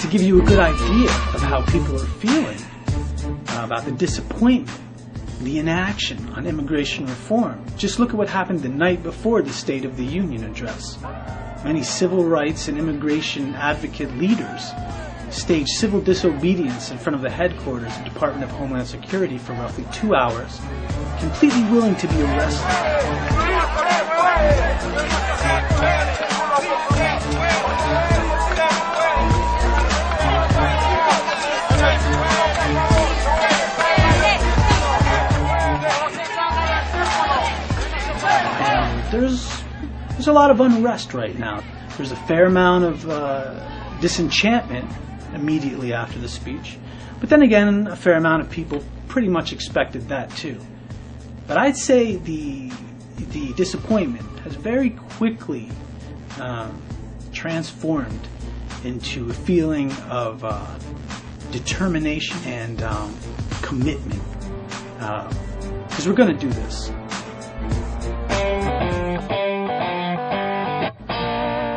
to give you a good idea of how people are feeling about the disappointment, the inaction on immigration reform. Just look at what happened the night before the State of the Union address. Many civil rights and immigration advocate leaders staged civil disobedience in front of the headquarters of the Department of Homeland Security for roughly 2 hours, completely willing to be arrested. There's a lot of unrest right now. There's a fair amount of disenchantment immediately after the speech. But then again, a fair amount of people pretty much expected that too. But I'd say the disappointment has very quickly transformed into a feeling of determination and commitment. Because we're going to do this.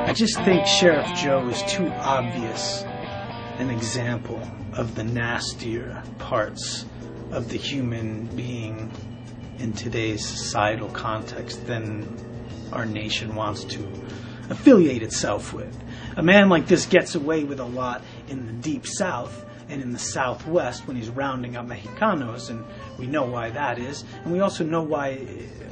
I just think Sheriff Joe is too obvious an example of the nastier parts of the human being in today's societal context than our nation wants to affiliate itself with. A man like this gets away with a lot in the Deep South and in the Southwest when he's rounding up Mexicanos, and we know why that is. And we also know why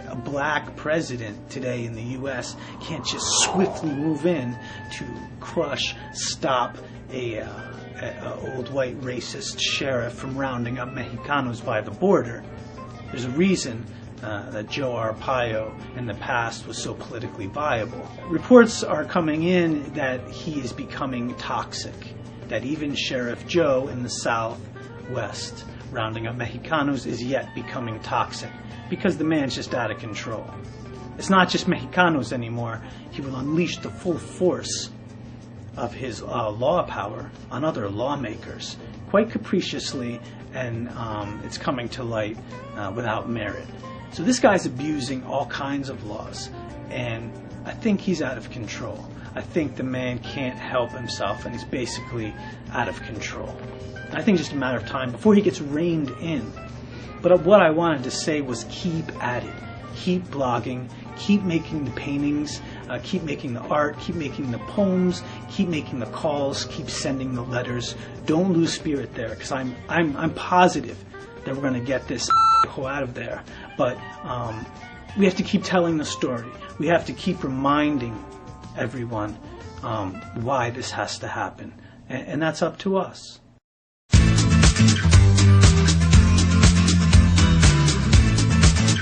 a black president today in the U.S. can't just swiftly move in to crush, stop a old white racist sheriff from rounding up Mexicanos by the border. There's a reason that Joe Arpaio in the past was so politically viable. Reports are coming in that he is becoming toxic, that even Sheriff Joe in the Southwest rounding up Mexicanos is yet becoming toxic because the man's just out of control. It's not just Mexicanos anymore. He will unleash the full force of his law power on other lawmakers quite capriciously, and it's coming to light without merit. So this guy's abusing all kinds of laws, and I think he's out of control. I think the man can't help himself, and he's basically out of control. I think it's just a matter of time before he gets reined in. But what I wanted to say was keep at it. Keep blogging. Keep making the paintings. Keep making the art. Keep making the poems. Keep making the calls. Keep sending the letters. Don't lose spirit there, because I'm positive that we're going to get this out of there. But we have to keep telling the story. We have to keep reminding everyone why this has to happen, and that's up to us.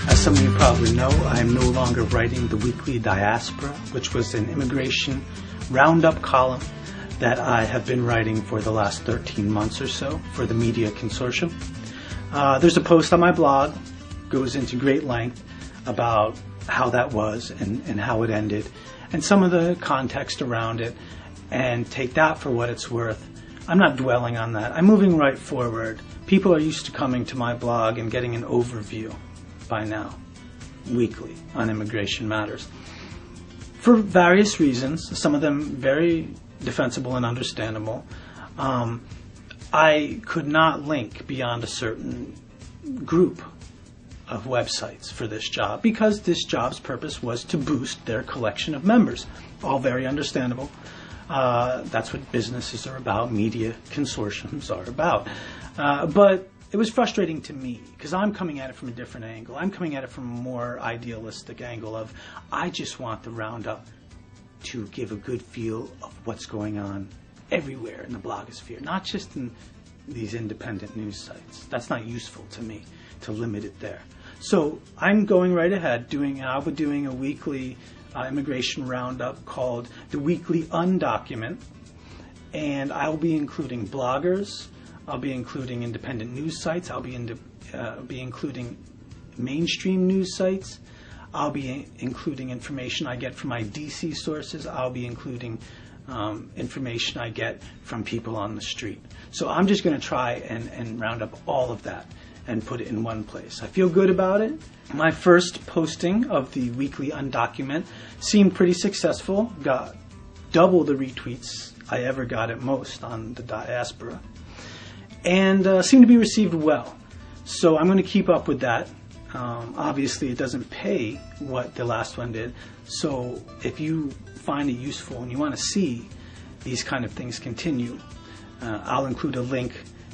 As some of you probably know, I am no longer writing the weekly Diaspora, which was an immigration roundup column that I have been writing for the last 13 months or so for the Media Consortium. There's a post on my blog, goes into great length about how that was and how it ended, and some of the context around it, and take that for what it's worth. I'm not dwelling on that. I'm moving right forward. People are used to coming to my blog and getting an overview by now, weekly, on immigration matters. For various reasons, some of them very defensible and understandable, I could not link beyond a certain group of websites for this job, because this job's purpose was to boost their collection of members. All very understandable. That's what businesses are about, media consortiums are about. But it was frustrating to me, because I'm coming at it from a different angle. I'm coming at it from a more idealistic angle of, I just want the roundup to give a good feel of what's going on everywhere in the blogosphere, not just in these independent news sites. That's not useful to me to limit it there. So I'm going right ahead. I'll be doing a weekly immigration roundup called the Weekly Undocument, and I'll be including bloggers. I'll be including independent news sites. I'll be including mainstream news sites. I'll be including information I get from my DC sources. I'll be including information I get from people on the street. So I'm just going to try and round up all of that and put it in one place. I feel good about it. My first posting of the Weekly Undocument seemed pretty successful. Got double the retweets I ever got at most on the diaspora, and seem to be received well. So I'm going to keep up with that. Obviously, it doesn't pay what the last one did. So if you find it useful and you want to see these kind of things continue, I'll include a link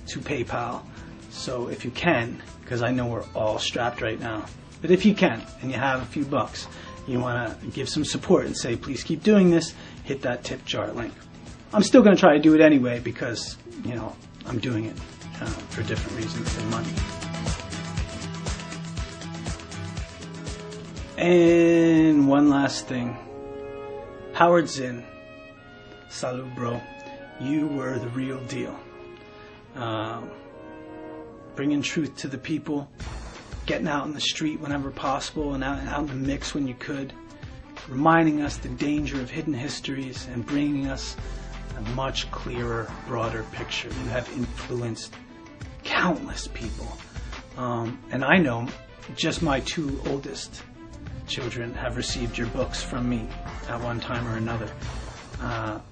to PayPal. So if you can, because I know we're all strapped right now, but if you can and you have a few bucks, you want to give some support and say, please keep doing this, hit that tip jar link. I'm still going to try to do it anyway because, I'm doing it for different reasons than money. And one last thing. Howard Zinn, salud, bro. You were the real deal. Bringing truth to the people, getting out in the street whenever possible and out in the mix when you could, reminding us the danger of hidden histories and bringing us a much clearer, broader picture. You have influenced countless people. And I know just my two oldest children have received your books from me at one time or another.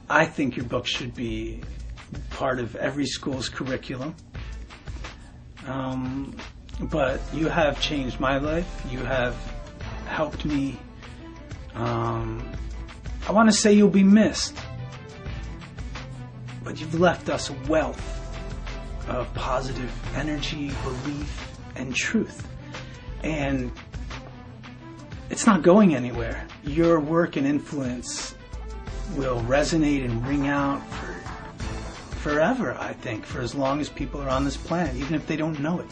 I think your books should be part of every school's curriculum. But you have changed my life. You have helped me. I want to say you'll be missed, but you've left us a wealth of positive energy, belief, and truth. And it's not going anywhere. Your work and influence will resonate and ring out for forever, I think, for as long as people are on this planet, even if they don't know it.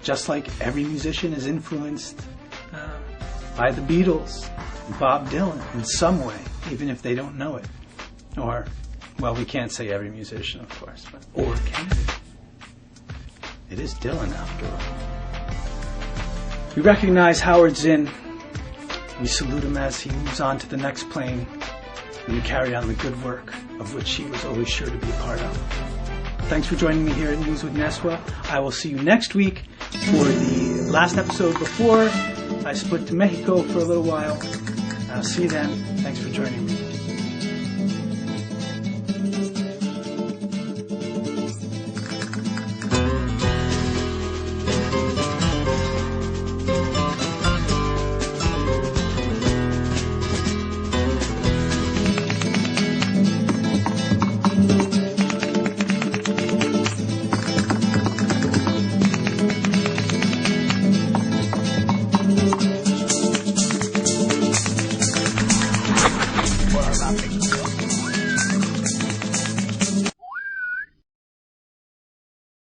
Just like every musician is influenced by the Beatles, Bob Dylan, in some way, even if they don't know it. Or, well, we can't say every musician, of course, but or can it? It is Dylan, after all. We recognize Howard Zinn. We salute him as he moves on to the next plane, and we carry on the good work of which he was always sure to be a part of. Thanks for joining me here at News with Nezua. I will see you next week for the last episode before I split to Mexico for a little while. I'll see you then. Thanks for joining me.